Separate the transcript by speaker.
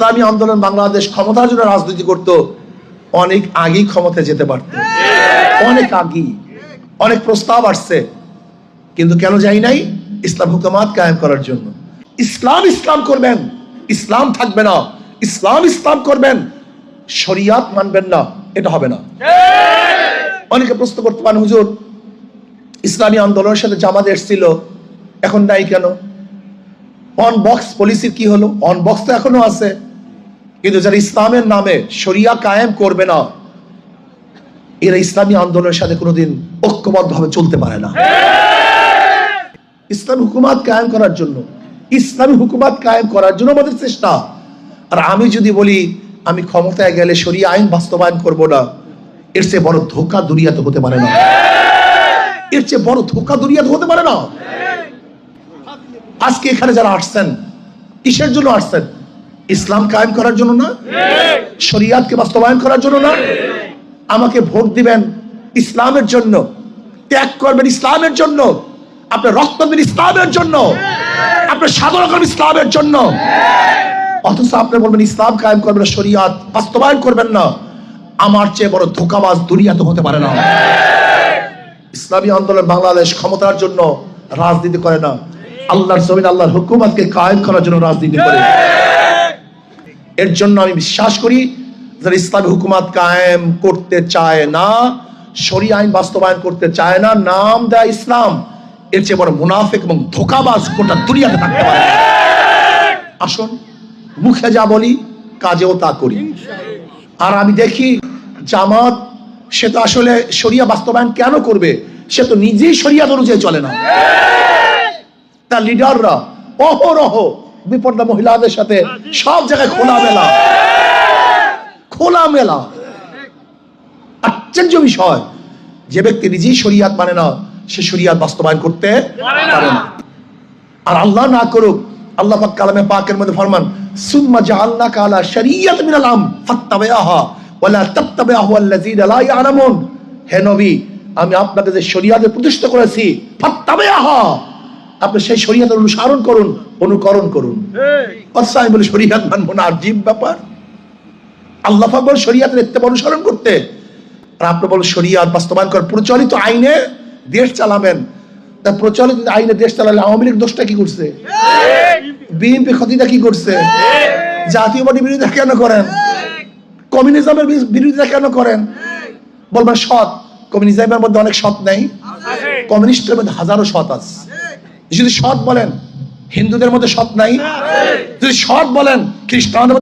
Speaker 1: ইসলামী আন্দোলন বাংলাদেশ ক্ষমতার জন্য রাজনীতি করত, অনেক আগেই ক্ষমতায় যেতে পারত, অনেক আগেই। অনেক প্রস্তাব আসছে, কিন্তু কেন যাই নাই? ইসলাম হুকুমাত কায়েম করার জন্য। ইসলাম ইসলাম করবেন, ইসলাম থাকবে না। ইসলাম ইসলাম করবেন, শরিয়াত মানবেন না, এটা হবে না। অনেকে প্রশ্ন করতে পারেন, হুজুর ইসলামী আন্দোলনের সাথে জামাত এসেছিল, এখন নাই কেন? অন বক্স পলিসির কি হলো? অন বক্স তো এখনো আছে, কিন্তু যারা ইসলামের নামে শরিয়া কায়েম করবে না, এরা ইসলামী আন্দোলনের সাথে কোনোদিন ঐক্যবদ্ধভাবে চলতে পারে না। ইসলামী হুকুমাত কায়েম করার জন্য, ইসলামী হুকুমাত কায়েম করার জন্য আমাদের চেষ্টা। আর আমি যদি বলি আমি ক্ষমতায় গেলে শরিয়া আইন বাস্তবায়ন করব না, এর চেয়ে বড় ধোঁকা দুনিয়াতে হতে পারে না। এর চেয়ে বড় ধোঁকা দুনিয়াতে হতে পারে না। আজকে এখানে যারা আসছেন, কিসের জন্য আসছেন? ইসলাম কায়েম করার জন্য না, শরিয়াতকে বাস্তবায়ন করার জন্য না। আমাকে ভোট দিবেন ইসলামের জন্য, ত্যাগ করবেন ইসলামের জন্য, আপনার রক্ত দিবেন ইসলামের জন্য, আপনার সাধনা করবেন ইসলামের জন্য। অথচ আপনি বলবেন ইসলাম কায়েম করবেন, শরিয়াত বাস্তবায়ন করবেন না। আমার চেয়ে বড় ধোঁকাবাজ দুনিয়াতে হতে পারে না। ইসলামী আন্দোলন বাংলাদেশ ক্ষমতার জন্য রাজনীতি করে না, আল্লাহর জমিন আল্লাহর হুকুমতকে কায়েম করার জন্য রাজনীতি করে। এর জন্য আমি বিশ্বাস করি যারা ইসলামী হুকুমত কায়েম করতে চায় না, শরিয়া আইন বাস্তবায়ন করতে চায় না, নাম দেয় ইসলাম, এর চেয়ে বড় মুনাফিক এবং ধোঁকাবাজ গোটা দুনিয়াতে থাকতে পারে। আসুন, মুখে যা বলি কাজেও তা করি। আর আমি দেখি জামাত, সে তো আসলে শরিয়া বাস্তবায়ন কেন করবে? সে তো নিজেই শরিয়াত অনুযায়ী চলে না। তার লিডাররা অহরহ বিপর্দা মহিলাদের সাথে সব জায়গায় খোলামেলা। আশ্চর্য বিষয়, যে ব্যক্তি নিজেই শরিয়াত মানে না, সে শরিয়াত বাস্তবায়ন করতে পারে না। আর আল্লাহ না করুক, আল্লাহ পাক কালামে পাকের মধ্যে ফরমান, সুম্মা জাআলনাকা আলা শারিয়াতিন মিনাল আমর ফাত্তাবিআহা ওয়ালা তাত্তাবিআহু আল্লাযীনা লা ইয়ালামুন। হে নবী, আমি আপনাকে যে শরিয়াতে প্রতিষ্ঠা করেছি, ফাত্তাবিআহা, আপনি সেই শরিয়াতের অনুকরণ করুন। আচ্ছা, আমি বলি শরিয়াত মানবো না, আজীব ব্যাপার। আল্লাহ পাক বলেন শরিয়াতের ইত্তেবা অনুসরণ করতে, আর আপনি বলেন শরিয়াত বাস্তবায়ন করার, প্রচলিত আইনে দেশ চালাবেন। তা প্রচলিত আইনে দেশ চালালে আওয়ামী লীগ দোষটা কি করছে? বিএনপি ক্ষতিটা কি করছে? জাতীয়বাদী বিরোধিতা কেন করেন? কমিউনিজমের বিরোধিতা কেন করেন? বলবেন সৎ, কমিউনিজমের মধ্যে অনেক সৎ নেই, কমিউনিস্টের মধ্যে হাজারো সৎ আছে। যদি সৎ বলেন হিন্দুদের মধ্যে সৎ নাই, যদি সৎ বলেন খ্রিস্টানদের